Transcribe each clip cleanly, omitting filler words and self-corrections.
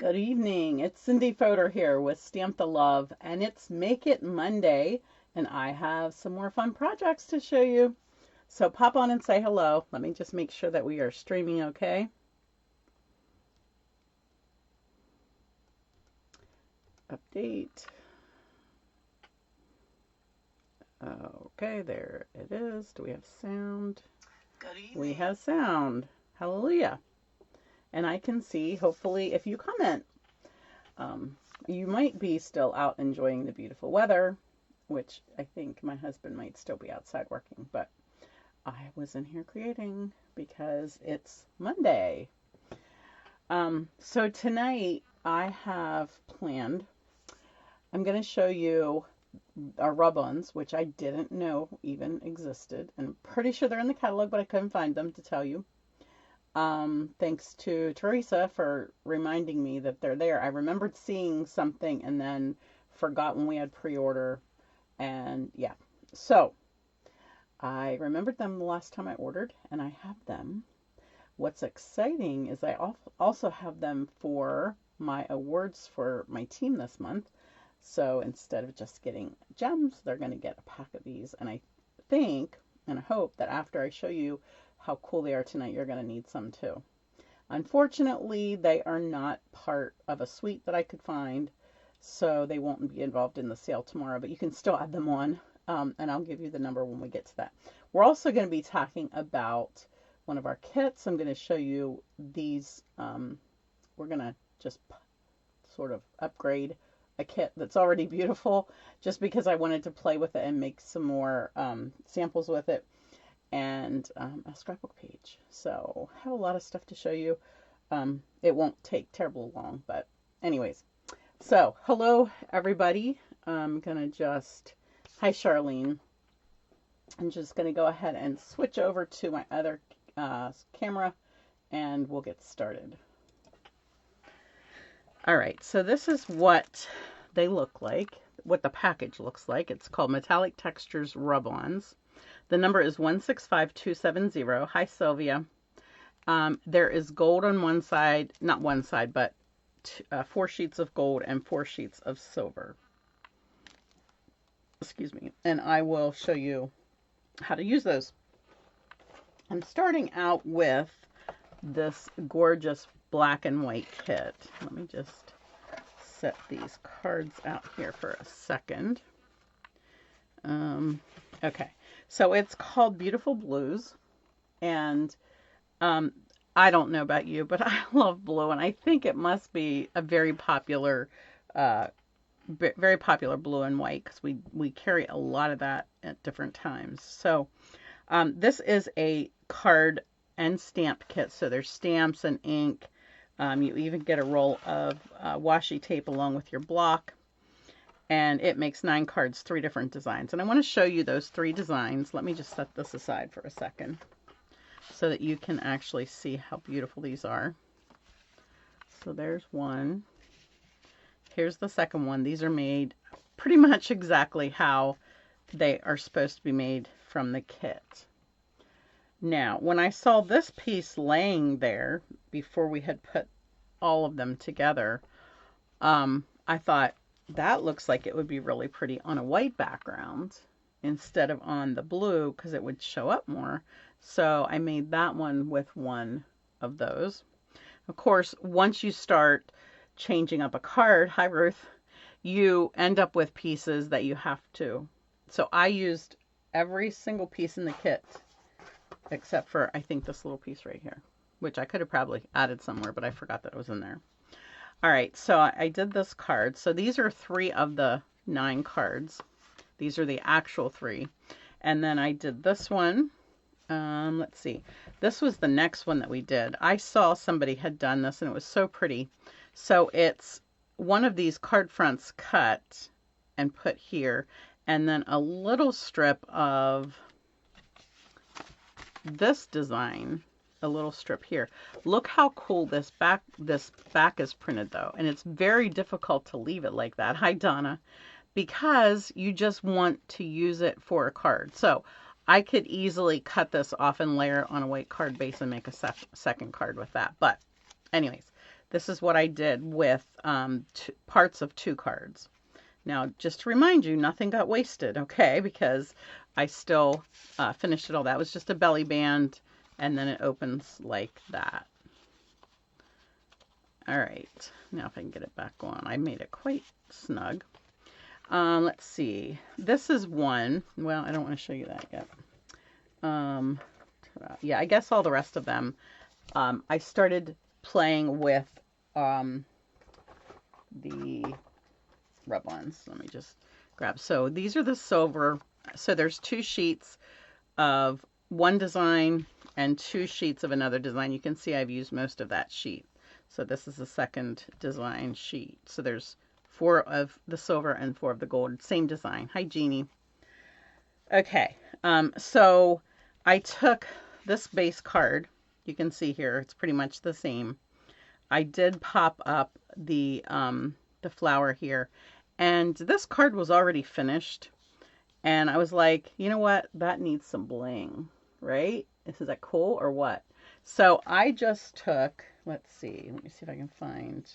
Good evening. It's Cindy Fodor here with Stamp the Love, and it's Make It Monday, and I have some more fun projects to show you. So pop on and say hello. Let me just make sure that we are streaming okay. Update. Okay, there it is. Do we have sound? Good evening. We have sound. Hallelujah. And I can see, hopefully, if you comment. You might be still out enjoying the beautiful weather, which I think my husband might still be outside working, but I was in here creating because it's Monday. So tonight I have planned, I'm going to show you our rub-ons, which I didn't know even existed, and I'm pretty sure they're in the catalog, but I couldn't find them to tell you. Thanks to Teresa for reminding me that they're there. I remembered seeing something and then forgot when we had pre-order, and yeah. So I remembered them the last time I ordered, and I have them. What's exciting is I also have them for my awards for my team this month. So instead of just getting gems, they're going to get a pack of these, and I think and I hope that after I show you how cool they are tonight, you're going to need some too. Unfortunately, they are not part of a suite that I could find, so they won't be involved in the sale tomorrow, but you can still add them on, and I'll give you the number when we get to that. We're also going to be talking about one of our kits. I'm going to show you these. We're going to just sort of upgrade a kit that's already beautiful just because I wanted to play with it and make some more samples with it, and a scrapbook page. So I have a lot of stuff to show you. It won't take terribly long, but anyways. So hello everybody. I'm gonna just, hi Charlene. I'm just gonna go ahead and switch over to my other camera and we'll get started. All right, so this is what they look like, what the package looks like. It's called Metallic Textures Rub-Ons. The number is 165270. Hi, Sylvia. There is gold on one side, not one side, but 4 sheets of gold and 4 sheets of silver. Excuse me. And I will show you how to use those. I'm starting out with this gorgeous black and white kit. Let me just set these cards out here for a second. Okay, so it's called Beautiful Blues, and I don't know about you, but I love blue, and I think it must be a very popular blue and white because we carry a lot of that at different times. So this is a card and stamp kit, so there's stamps and ink. You even get a roll of washi tape along with your block. And it makes 9 cards, 3 different designs. And I want to show you those 3 designs. Let me just set this aside for a second so that you can actually see how beautiful these are. So there's one. Here's the second one. These are made pretty much exactly how they are supposed to be made from the kit. Now, when I saw this piece laying there before we had put all of them together, I thought, that looks like it would be really pretty on a white background instead of on the blue because it would show up more. So I made that one with one of those. Of course, once you start changing up a card, hi Ruth, you end up with pieces that you have to. So I used every single piece in the kit except for, I think, this little piece right here, which I could have probably added somewhere, but I forgot that it was in there. All right, so I did this card. So these are 3 of the 9 cards. These are the actual 3. And then I did this one. Let's see. This was the next one that we did. I saw somebody had done this, and it was so pretty. So it's one of these card fronts cut and put here, and then a little strip of this design. A little strip here. Look how cool this back is printed though, and it's very difficult to leave it like that. Hi Donna, because you just want to use it for a card. So I could easily cut this off and layer it on a white card base and make a second card with that. But anyways, this is what I did with parts of 2 cards. Now, just to remind you, nothing got wasted, okay? Because I still finished it all. That was just a belly band, and then it opens like that. All right, now if I can get it back on. I made it quite snug. Let's see. This is one. Well, I don't want to show you that yet. Yeah, I guess all the rest of them. I started playing with the rub-ons. Let me just grab. So these are the silver. So there's 2 sheets of one design and 2 sheets of another design. You can see I've used most of that sheet. So this is the second design sheet. So there's 4 of the silver and 4 of the gold. Same design. Hi, Jeannie. Okay. So I took this base card. You can see here it's pretty much the same. I did pop up the flower here, and this card was already finished. And I was like, you know what? That needs some bling, right? Is that cool or what? So I just took, let's see. Let me see if I can find.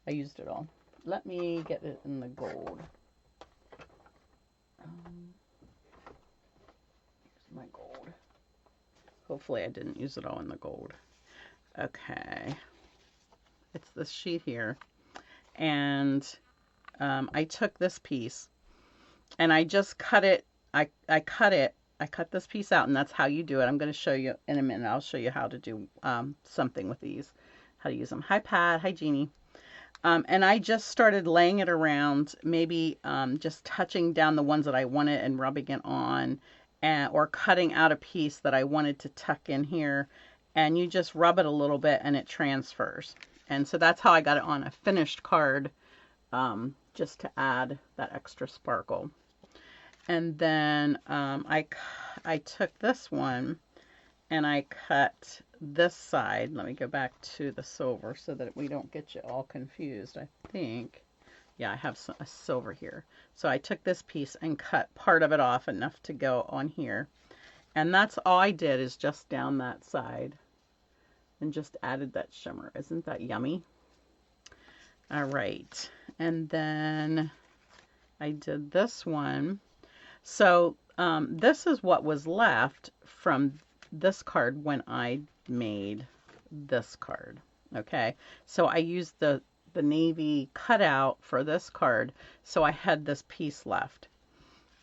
I used it all. Let me get it in the gold. Here's my gold. Hopefully I didn't use it all in the gold. Okay. It's this sheet here. And I took this piece and I just cut it. I cut this piece out, and that's how you do it. I'm going to show you in a minute. I'll show you how to do something with these, how to use them. Hi, Pat. Hi, Jeannie. And I just started laying it around, maybe just touching down the ones that I wanted and rubbing it on, or cutting out a piece that I wanted to tuck in here. And you just rub it a little bit and it transfers. And so that's how I got it on a finished card, just to add that extra sparkle. And then I took this one and I cut this side. Let me go back to the silver so that we don't get you all confused. I think, yeah, I have a silver here. So I took this piece and cut part of it off enough to go on here. And that's all I did, is just down that side and just added that shimmer. Isn't that yummy? All right. And then I did this one. So this is what was left from this card when I made this card. Okay, so I used the navy cutout for this card, so I had this piece left.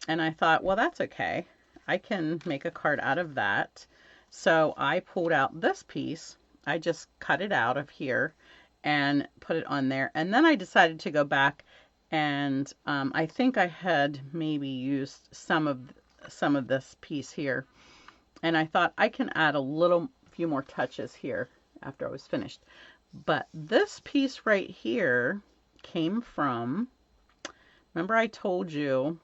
And I thought, well, that's okay. I can make a card out of that. So I pulled out this piece. I just cut it out of here and put it on there. And then I decided to go back, and I think I had maybe used some of this piece here, and I thought I can add a few more touches here after I was finished. But this piece right here came from, remember I told you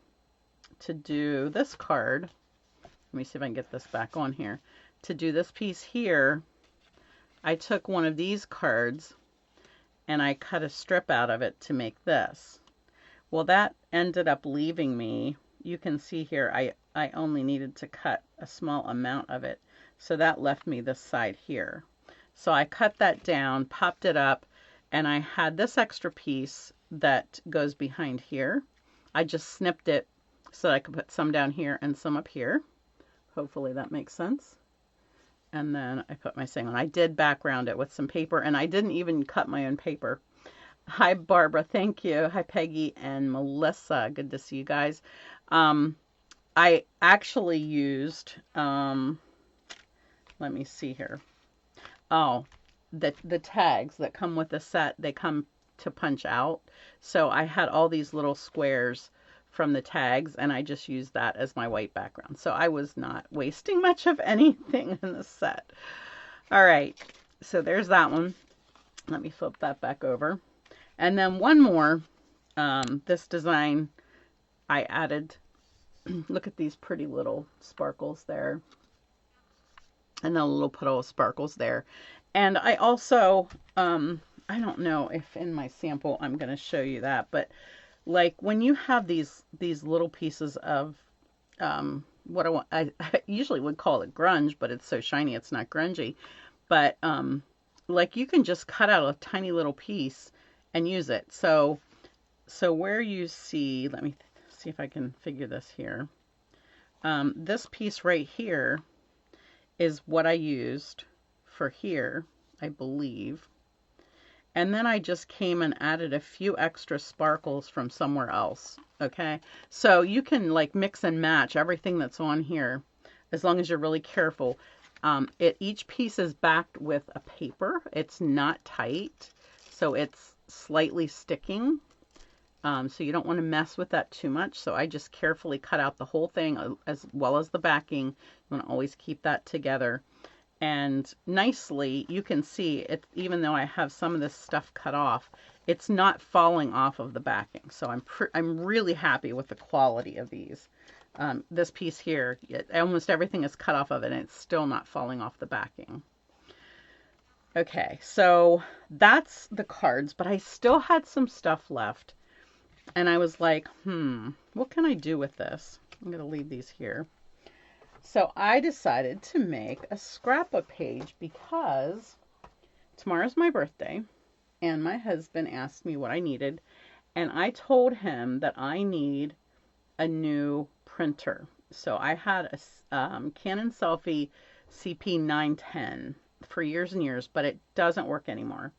to do this card. Let me see if I can get this back on here. To do this piece here, I took one of these cards and I cut a strip out of it to make this. Well, that ended up leaving me, you can see here, I only needed to cut a small amount of it. So that left me this side here. So I cut that down, popped it up, and I had this extra piece that goes behind here. I just snipped it so that I could put some down here and some up here. Hopefully that makes sense. And then I put my saying on. I did background it with some paper, and I didn't even cut my own paper. Hi, Barbara. Thank you. Hi, Peggy and Melissa. Good to see you guys. I actually used, let me see here. Oh, the tags that come with the set, they come to punch out. So I had all these little squares from the tags, and I just used that as my white background. So I was not wasting much of anything in the set. All right, so there's that one. Let me flip that back over. And then one more, this design I added, look at these pretty little sparkles there. And then a little puddle of sparkles there. And I also, I don't know if in my sample I'm going to show you that, but like when you have these little pieces of, I usually would call it grunge, but it's so shiny it's not grungy. But like you can just cut out a tiny little piece and use it. So where you see, let me see if I can figure this here. This piece right here is what I used for here, I believe. And then I just came and added a few extra sparkles from somewhere else. Okay, so you can like mix and match everything that's on here as long as you're really careful. Each piece is backed with a paper. It's not tight, so it's slightly sticking. So you don't want to mess with that too much. So I just carefully cut out the whole thing as well as the backing. You want to always keep that together. And nicely, you can see it, even though I have some of this stuff cut off, it's not falling off of the backing. So I'm really happy with the quality of these. This piece here, almost everything is cut off of it, and it's still not falling off the backing. Okay, so that's the cards, but I still had some stuff left. And I was like, what can I do with this? I'm going to leave these here. So I decided to make a scrapbook page because tomorrow's my birthday and my husband asked me what I needed. And I told him that I need a new printer. So I had a Canon Selfie CP910 for years and years, but it doesn't work anymore.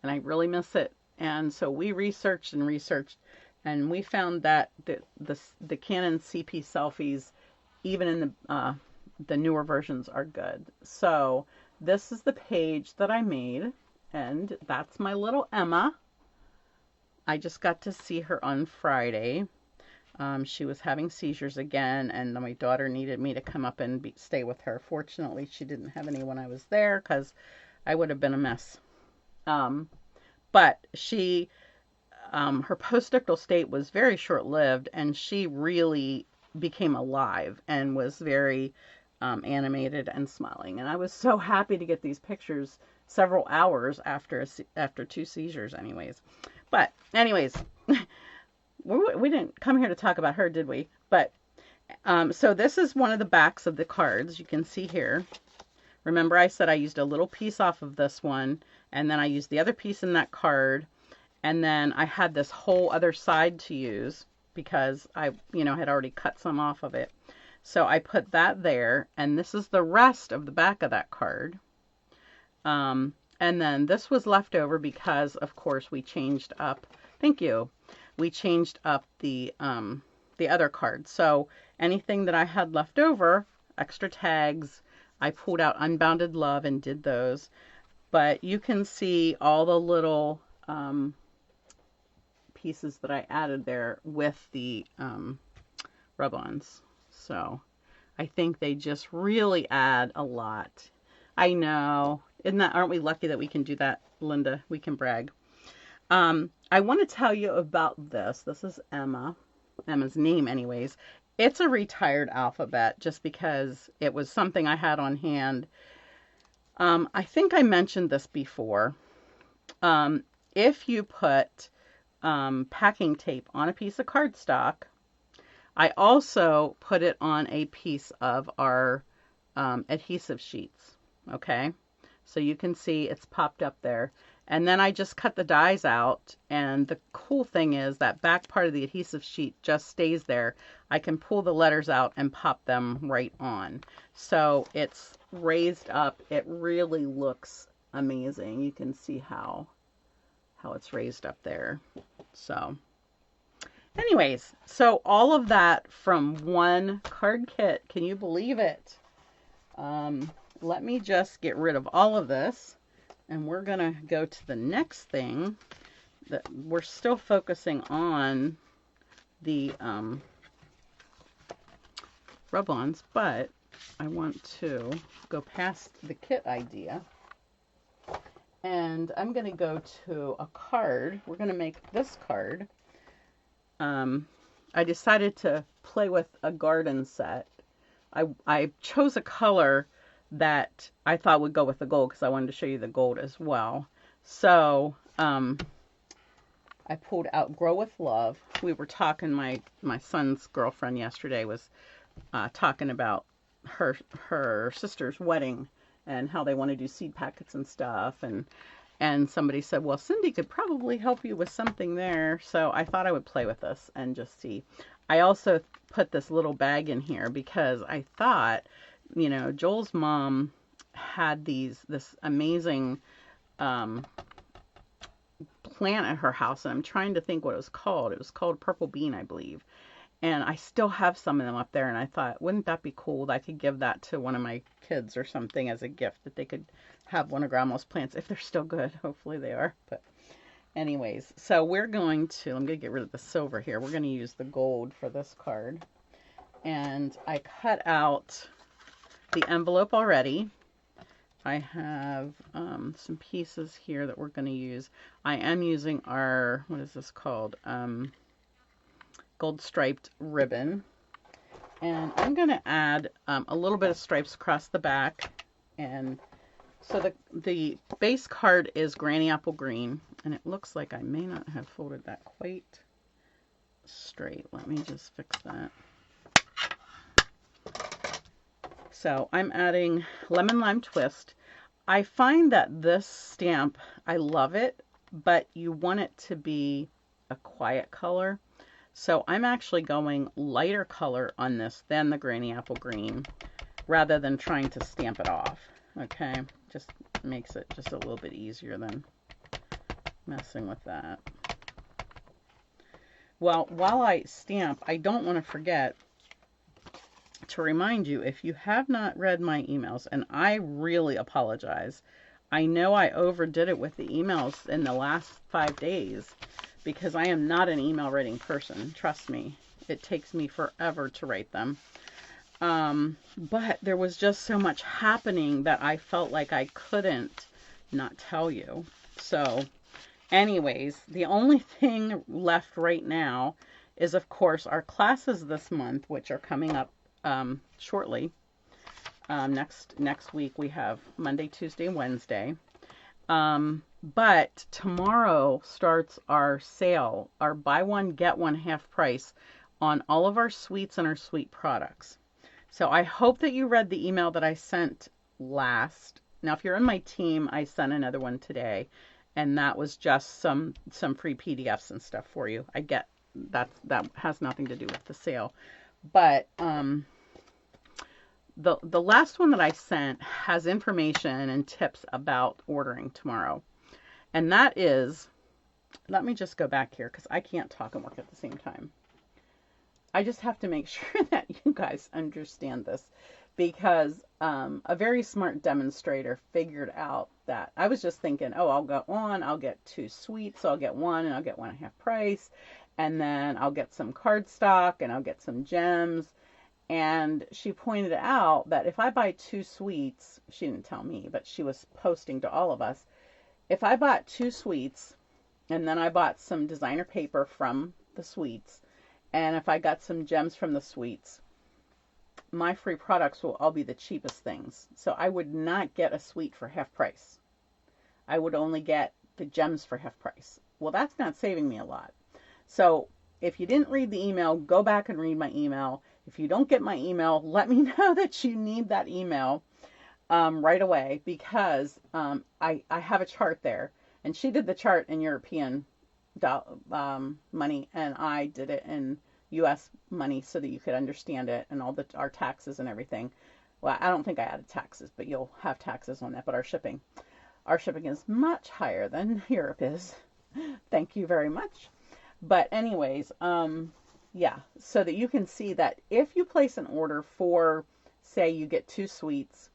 And I really miss it. And so we researched and researched. And we found that the Canon CP selfies, even in the newer versions, are good. So this is the page that I made, and that's my little Emma. I just got to see her on Friday. She was having seizures again, and my daughter needed me to come up and stay with her. Fortunately, she didn't have any when I was there because I would have been a mess. But she... her postictal state was very short-lived, and she really became alive and was very animated and smiling. And I was so happy to get these pictures several hours after 2 seizures anyways. But anyways, we didn't come here to talk about her, did we? But so this is one of the backs of the cards. You can see here. Remember I said I used a little piece off of this one, and then I used the other piece in that card. And then I had this whole other side to use because I, had already cut some off of it. So I put that there, and this is the rest of the back of that card. And then this was left over because, of course, we changed up. Thank you. We changed up the other card. So anything that I had left over, extra tags, I pulled out Unbounded Love and did those. But you can see all the little pieces that I added there with the rub-ons. So I think they just really add a lot. I know. Aren't we lucky that we can do that, Linda? We can brag. I want to tell you about this. This is Emma's name anyways. It's a retired alphabet just because it was something I had on hand. I think I mentioned this before. If you put packing tape on a piece of cardstock, I also put it on a piece of our adhesive sheets. Okay, so you can see it's popped up there. And then I just cut the dies out, and the cool thing is that back part of the adhesive sheet just stays there. I can pull the letters out and pop them right on. So it's raised up. It really looks amazing. You can see how it's raised up there. So anyways, so all of that from one card kit. Can you believe it? Let me just get rid of all of this, and we're gonna go to the next thing. That we're still focusing on the rub-ons, but I want to go past the kit idea. And I'm going to go to a card. We're going to make this card. I decided to play with a garden set. I chose a color that I thought would go with the gold because I wanted to show you the gold as well. So I pulled out Grow with Love. We were talking, my son's girlfriend yesterday was talking about her sister's wedding. and how they want to do seed packets and stuff. And somebody said, well, Cindy could probably help you with something there. So I thought I would play with this and just see. I also put this little bag in here because I thought, you know, Joel's mom had this amazing plant at her house, and I'm trying to think what it was called. It was called Purple Bean, I believe. And I still have some of them up there, and I thought, wouldn't that be cool? I could give that to one of my kids or something as a gift, that they could have one of Grandma's plants, if they're still good. Hopefully they are. But anyways, so we're going to, I'm going to get rid of the silver here. We're going to use the gold for this card. And I cut out the envelope already. I have some pieces here that we're going to use. I am using our, what is this called? Gold striped ribbon. And I'm going to add a little bit of stripes across the back. And so the base card is Granny Apple Green. And it looks like I may not have folded that quite straight. Let me just fix that. So I'm adding Lemon Lime Twist. I find that this stamp, I love it, but you want it to be a quiet color. So I'm actually going lighter color on this than the Granny Apple Green, rather than trying to stamp it off. Okay, just makes it just a little bit easier than messing with that. Well, while I stamp, I don't want to forget to remind you, if you have not read my emails, and I really apologize. I know I overdid it with the emails in the last 5 days because I am not an email writing person. Trust me, it takes me forever to write them. But there was just so much happening that I felt like I couldn't not tell you. So anyways, the only thing left right now is, of course, our classes this month, which are coming up shortly. Next week we have Monday, Tuesday, and Wednesday. But tomorrow starts our sale, our buy one, get one half price on all of our sweets and our sweet products. So I hope that you read the email that I sent last. Now, if you're in my team, I sent another one today, and that was just some free PDFs and stuff for you. I get that has nothing to do with the sale. But the last one that I sent has information and tips about ordering tomorrow. And that is, let me just go back here because I can't talk and work at the same time. I just have to make sure that you guys understand this, because a very smart demonstrator figured out that I was just thinking, oh, I'll get 2 sweets, so I'll get one and I'll get one at half price. And then I'll get some cardstock and I'll get some gems. And she pointed out that if I buy 2 sweets, she didn't tell me, but she was posting to all of us. If I bought 2 sweets and then I bought some designer paper from the sweets, and if I got some gems from the sweets, my free products will all be the cheapest things. So I would not get a sweet for half price. I would only get the gems for half price. Well, that's not saving me a lot. So if you didn't read the email, go back and read my email. If you don't get my email, let me know that you need that email right away, because I have a chart there. And she did the chart in European money, and I did it in U.S. money so that you could understand it, and all our taxes and everything. Well, I don't think I added taxes, but you'll have taxes on that. But our shipping is much higher than Europe is. Thank you very much. But anyways, yeah, so that you can see that if you place an order for, say you get 2 sweets,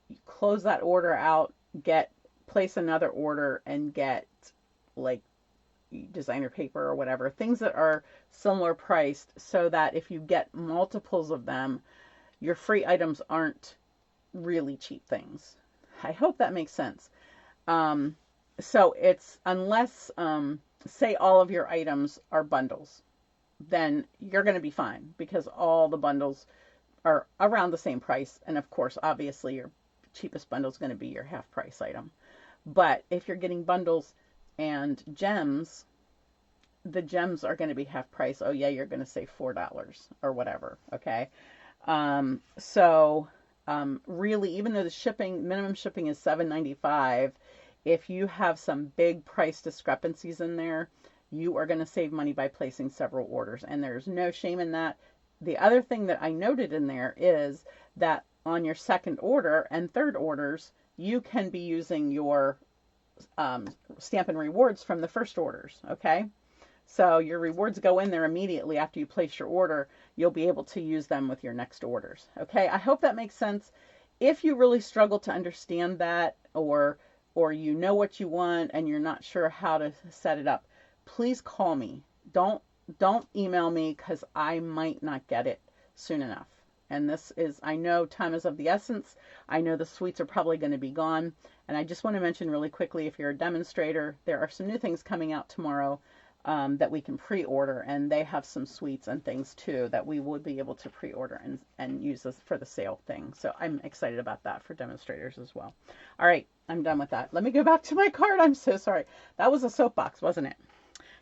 you close that order out, place another order and get like designer paper or whatever, things that are similar priced, so that if you get multiples of them, your free items aren't really cheap things. I hope that makes sense. So it's, unless, say all of your items are bundles, then you're going to be fine, because all the bundles are around the same price. And of course, obviously, your cheapest bundle is going to be your half price item. But if you're getting bundles and gems, the gems are going to be half price. Oh yeah, you're going to save $4 or whatever. Okay. So really, even though the shipping, minimum shipping is $7.95, if you have some big price discrepancies in there, you are going to save money by placing several orders. And there's no shame in that. The other thing that I noted in there is that on your second order and third orders, you can be using your Stampin' Rewards from the first orders, okay? So your rewards go in there immediately after you place your order. You'll be able to use them with your next orders, okay? I hope that makes sense. If you really struggle to understand that, or you know what you want and you're not sure how to set it up, please call me. Don't email me, because I might not get it soon enough. And this is, I know time is of the essence. I know the suites are probably going to be gone. And I just want to mention really quickly, if you're a demonstrator, there are some new things coming out tomorrow that we can pre-order, and they have some suites and things too that we will be able to pre-order and use this for the sale thing. So I'm excited about that for demonstrators as well. All right, I'm done with that. Let me go back to my card. I'm so sorry. That was a soapbox, wasn't it?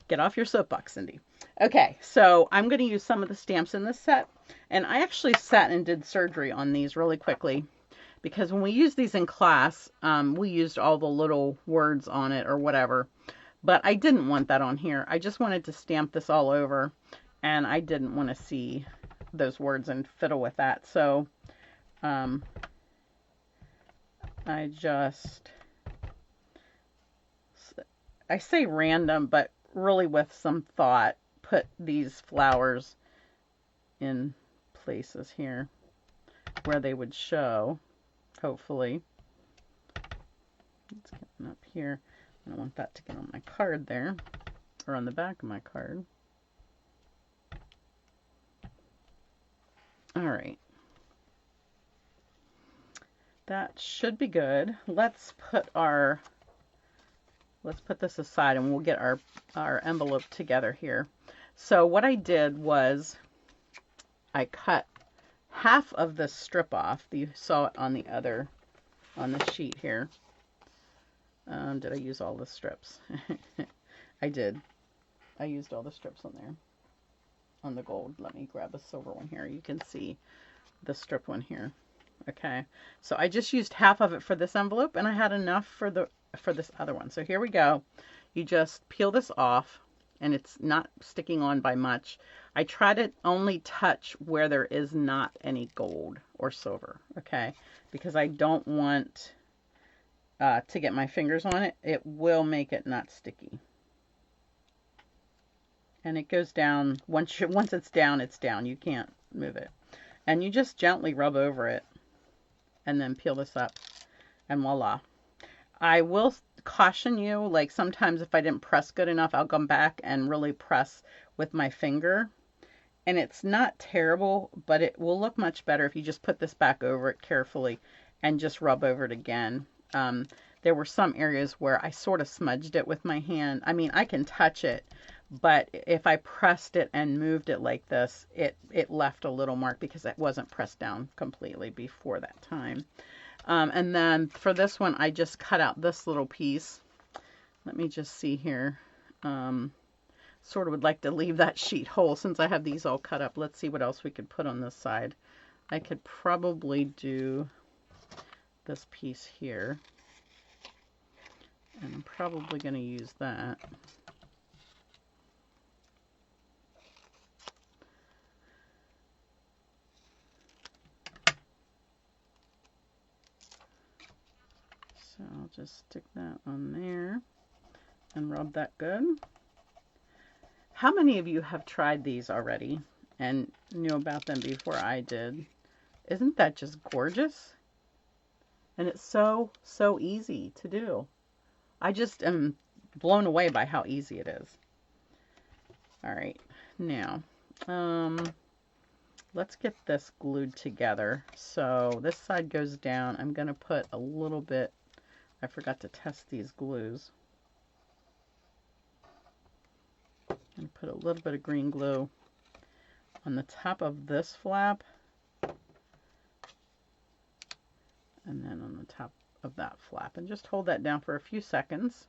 Get off your soapbox, Cindy. Okay, so I'm going to use some of the stamps in this set, and I actually sat and did surgery on these really quickly, because when we used these in class, we used all the little words on it or whatever. But I didn't want that on here. I just wanted to stamp this all over, and I didn't want to see those words and fiddle with that. So I say random, but really with some thought, put these flowers in places here where they would show, hopefully. Let's get them up here. I don't want that to get on my card there, or on the back of my card. All right. That should be good. Let's put this aside, and we'll get our envelope together here. So what I did was I cut half of the strip off. You saw it on the sheet here. Did I use all the strips? I did. I used all the strips on there, on the gold. Let me grab a silver one here. You can see the strip one here. Okay, so I just used half of it for this envelope, and I had enough for this other one. So here we go. You just peel this off, and it's not sticking on by much. I try to only touch where there is not any gold or silver, okay, because I don't want to get my fingers on it. It will make it not sticky. And it goes down, once it's down, it's down. You can't move it. And you just gently rub over it and then peel this up, and voila. I will caution you, like sometimes if I didn't press good enough, I'll come back and really press with my finger. And it's not terrible, but it will look much better if you just put this back over it carefully and just rub over it again. There were some areas where I sort of smudged it with my hand. I mean, I can touch it, but if I pressed it and moved it like this, it left a little mark because it wasn't pressed down completely before that time. And then for this one, I just cut out this little piece. Let me just see here. Sort of would like to leave that sheet whole since I have these all cut up. Let's see what else we could put on this side. I could probably do this piece here. And I'm probably going to use that. So I'll just stick that on there and rub that good. How many of you have tried these already and knew about them before I did? Isn't that just gorgeous? And it's so easy to do. I just am blown away by how easy it is. All right, now let's get this glued together. So this side goes down. I'm going to put a little bit, I forgot to test these glues. I'm going to put a little bit of green glue on the top of this flap, and then on the top of that flap, and just hold that down for a few seconds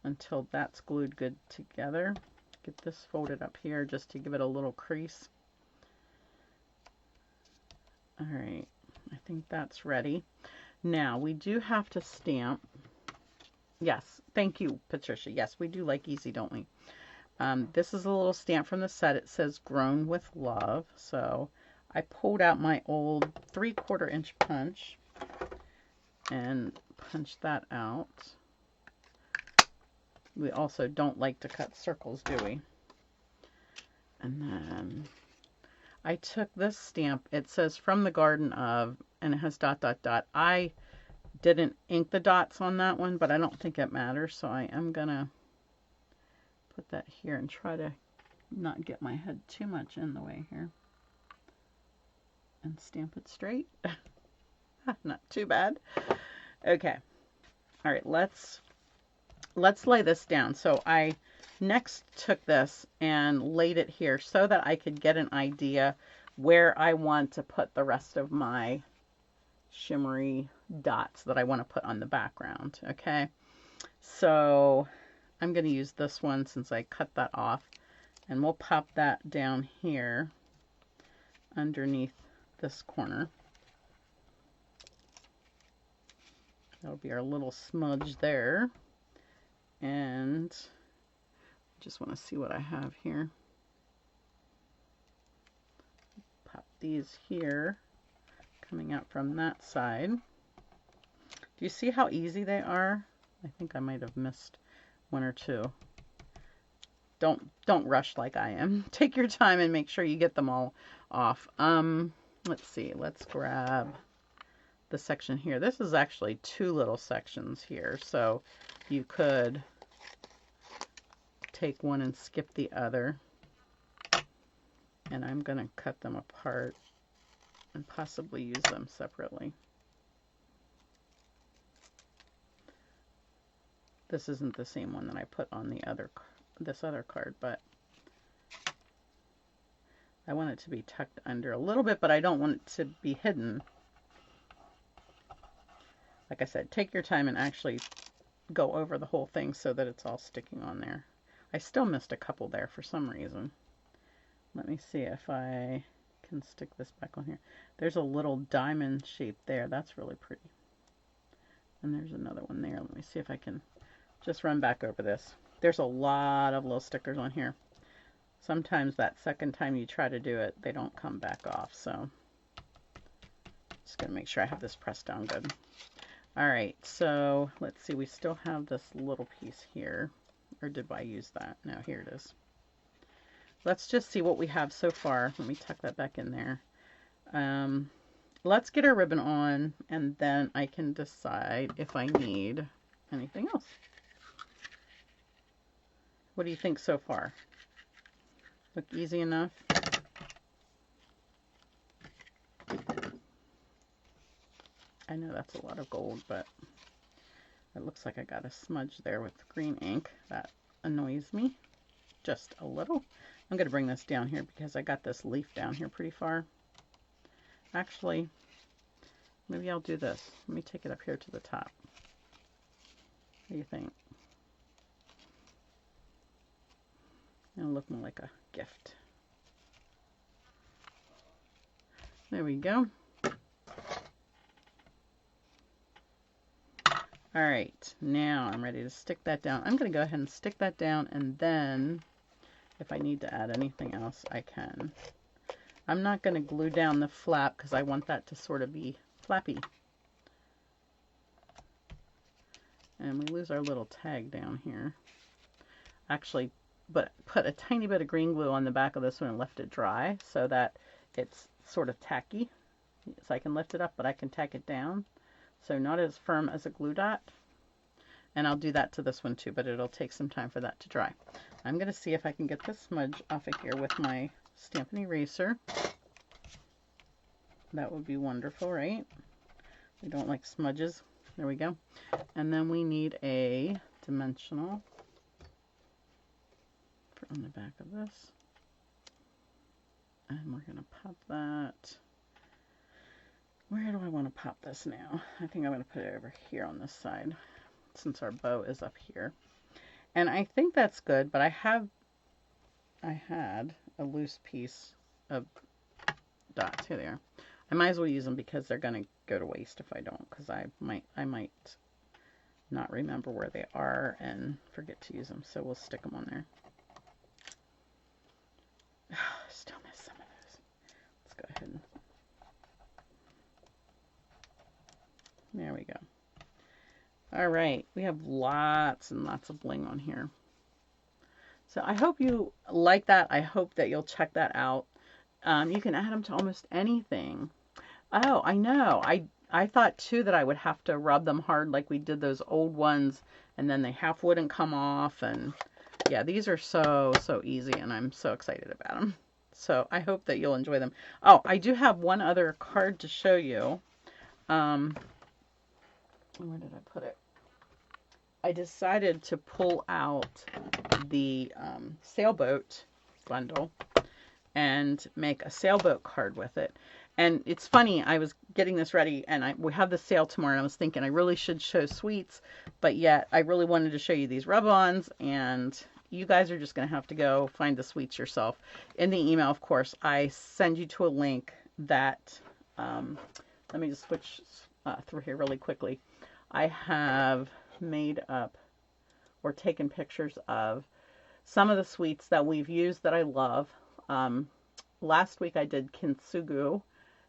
until that's glued good together. Get this folded up here just to give it a little crease. All right, I think that's ready. Now we do have to stamp. Yes, thank you, Patricia. Yes, we do like easy, don't we? This is a little stamp from the set. It says "Grown with Love." So I pulled out my old 3/4 inch punch and punched that out. We also don't like to cut circles, do we? And then I took this stamp. It says "From the Garden of," and it has ... I didn't ink the dots on that one, but I don't think it matters, so I am gonna put that here and try to not get my head too much in the way here. And stamp it straight. Not too bad. Okay. All right, let's lay this down. So I next took this and laid it here so that I could get an idea where I want to put the rest of my shimmery dots that I want to put on the background. Okay, so I'm going to use this one since I cut that off, and we'll pop that down here underneath this corner. That'll be our little smudge there. And just want to see what I have here. Pop these here, coming out from that side. Do you see how easy they are? I think I might have missed one or two. Don't rush like I am. Take your time and make sure you get them all off. Let's see. Let's grab the section here. This is actually 2 little sections here, so you could take one and skip the other. And I'm going to cut them apart and possibly use them separately. This isn't the same one that I put on the this other card, but I want it to be tucked under a little bit, but I don't want it to be hidden. Like I said, take your time and actually go over the whole thing so that it's all sticking on there. I still missed a couple there for some reason. Let me see if I can stick this back on here. There's a little diamond shape there. That's really pretty. And there's another one there. Let me see if I can just run back over this. There's a lot of little stickers on here. Sometimes that second time you try to do it, they don't come back off. So just going to make sure I have this pressed down good. All right, so let's see. We still have this little piece here. Or did I use that? No, here it is. Let's just see what we have so far. Let me tuck that back in there. Let's get our ribbon on, and then I can decide if I need anything else. What do you think so far? Look easy enough? I know that's a lot of gold, but it looks like I got a smudge there with green ink. That annoys me just a little. I'm going to bring this down here because I got this leaf down here pretty far. Actually, maybe I'll do this. Let me take it up here to the top. What do you think? It'll look more like a gift. There we go. All right, now I'm ready to stick that down. I'm going to go ahead and stick that down, and then if I need to add anything else, I can. I'm not going to glue down the flap because I want that to sort of be flappy. And we lose our little tag down here. Actually, but put a tiny bit of green glue on the back of this one and left it dry so that it's sort of tacky. So I can lift it up, but I can tack it down. So not as firm as a glue dot. And I'll do that to this one too, but it'll take some time for that to dry. I'm going to see if I can get this smudge off of here with my Stampin' Eraser. That would be wonderful, right? We don't like smudges. There we go. And then we need a dimensional on the back of this. And we're going to pop that. Where do I want to pop this now? I think I'm going to put it over here on this side since our bow is up here. And I think that's good, but I had a loose piece of dots. Here they are. I might as well use them because they're going to go to waste if I don't, because I might not remember where they are and forget to use them. So we'll stick them on there. Still miss some of those. Let's go ahead and there we go. All right, we have lots and lots of bling on here. So I hope you like that. I hope that you'll check that out. You can add them to almost anything. Oh, I know. I thought too that I would have to rub them hard like we did those old ones, and then they half wouldn't come off. And yeah, these are so easy, and I'm so excited about them. So I hope that you'll enjoy them. Oh, I do have one other card to show you. Where did I put it? I decided to pull out the sailboat bundle and make a sailboat card with it. And it's funny, I was getting this ready, and we have the sale tomorrow, and I was thinking I really should show sweets, but yet I really wanted to show you these rub-ons, and you guys are just going to have to go find the sweets yourself. In the email, of course, I send you to a link that, let me just switch through here really quickly. I have made up or taken pictures of some of the sweets that we've used that I love. Last week I did kintsugu.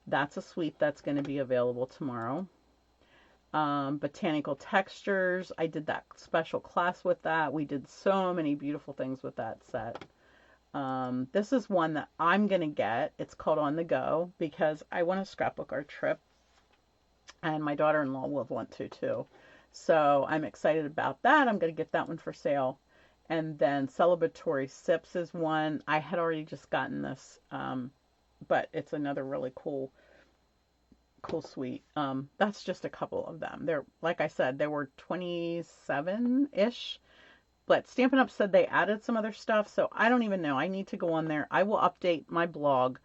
That's a sweet that's going to be available tomorrow. Botanical textures. I did that special class with that. We did so many beautiful things with that set. This is one that I'm going to get. It's called On the Go because I want to scrapbook our trip. And my daughter-in-law will want to too. So I'm excited about that. I'm going to get that one for sale. And then Celebratory Sips is one. I had already just gotten this, but it's another really cool sweet. That's just a couple of them. They're, like I said, there were 27-ish. But Stampin' Up! Said they added some other stuff, so I don't even know. I need to go on there. I will update my blog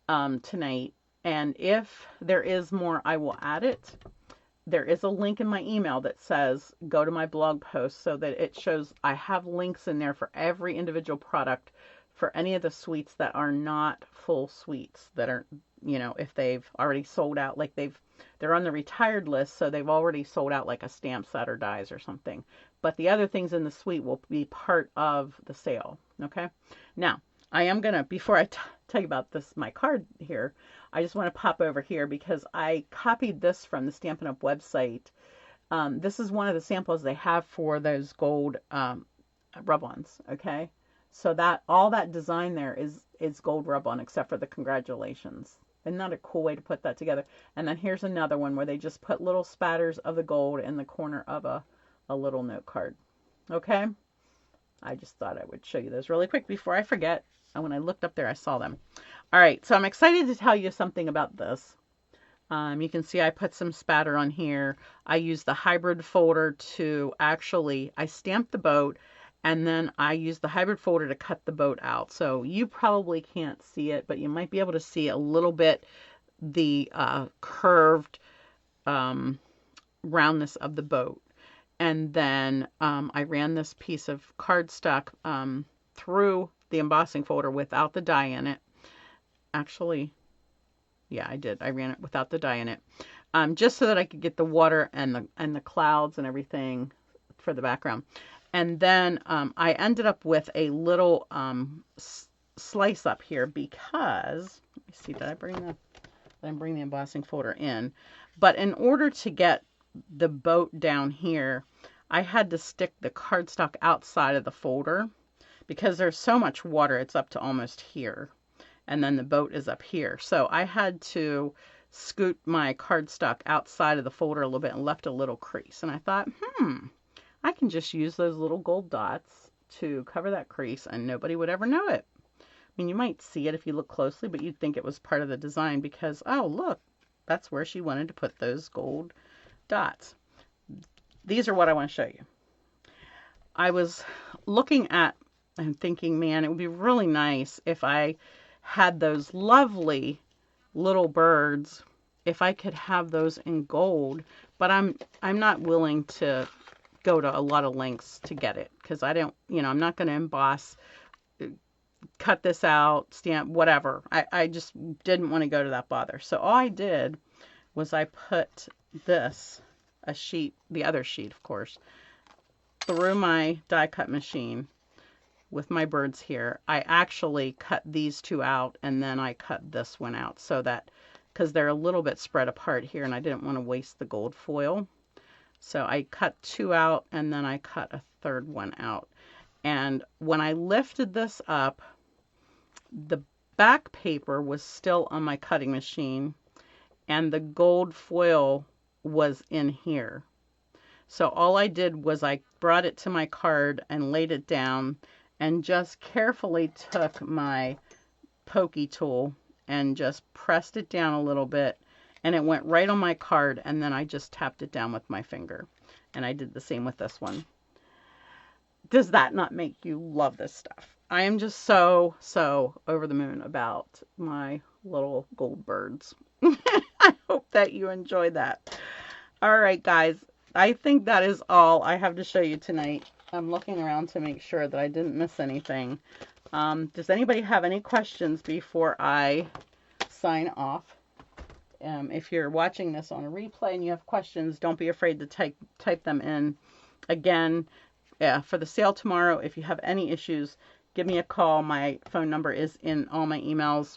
tonight. And if there is more, I will add it. There is a link in my email that says go to my blog post so that it shows I have links in there for every individual product for any of the sweets that are not full sweets that are, you know, if they've already sold out, like they're on the retired list, so they've already sold out like a stamp set or dies or something. But the other things in the suite will be part of the sale. Okay. Now, I am going to, before I tell you about this, my card here, I just want to pop over here because I copied this from the Stampin' Up! Website. This is one of the samples they have for those gold rub-ons, okay? So that all that design there is gold rub-on except for the congratulations. Isn't that a cool way to put that together? And then here's another one where they just put little spatters of the gold in the corner of a little note card, okay? I just thought I would show you those really quick before I forget. And when I looked up there, I saw them. All right, so I'm excited to tell you something about this. You can see I put some spatter on here. I used the hybrid folder to actually, I stamped the boat, and then I used the hybrid folder to cut the boat out. So you probably can't see it, but you might be able to see a little bit the curved roundness of the boat. And then I ran this piece of cardstock through the embossing folder without the die in it. Actually, yeah, I did. I ran it without the die in it, just so that I could get the water and the clouds and everything for the background. And then I ended up with a little slice up here because, let me see, did I bring the embossing folder in? But in order to get the boat down here, I had to stick the cardstock outside of the folder because there's so much water, it's up to almost here. And then the boat is up here. So I had to scoot my cardstock outside of the folder a little bit and left a little crease. And I thought, I can just use those little gold dots to cover that crease and nobody would ever know it. I mean, you might see it if you look closely, but you'd think it was part of the design because, oh, look, that's where she wanted to put those gold dots. These are what I want to show you. I was looking at and thinking, man, it would be really nice if I had those lovely little birds, if I could have those in gold, but I'm not willing to go to a lot of lengths to get it because I don't, I'm not going to emboss cut this out, stamp, whatever. I just didn't want to go to that bother. So all I did was I put this, a sheet, the other sheet, of course, through my die cut machine with my birds here. I actually cut these two out, and then I cut this one out so that, because they're a little bit spread apart here, and I didn't want to waste the gold foil. So I cut two out, and then I cut a third one out. And when I lifted this up, the back paper was still on my cutting machine, and the gold foil was in here. So all I did was I brought it to my card and laid it down and just carefully took my pokey tool and just pressed it down a little bit, and it went right on my card, and then I just tapped it down with my finger. And I did the same with this one. Does that not make you love this stuff? I am just so over the moon about my little gold birds. I hope that you enjoyed that. All right, guys. I think that is all I have to show you tonight. I'm looking around to make sure that I didn't miss anything. Does anybody have any questions before I sign off? If you're watching this on a replay and you have questions, don't be afraid to type them in. Again, for the sale tomorrow, if you have any issues, give me a call. My phone number is in all my emails,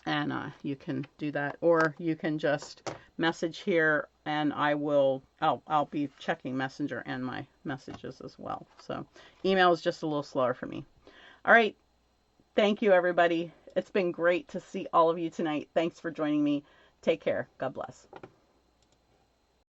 and you can do that, or you can just message here, and I'll be checking Messenger and my messages as well. So email is just a little slower for me. All right. Thank you, everybody. It's been great to see all of you tonight. Thanks for joining me. Take care. God bless.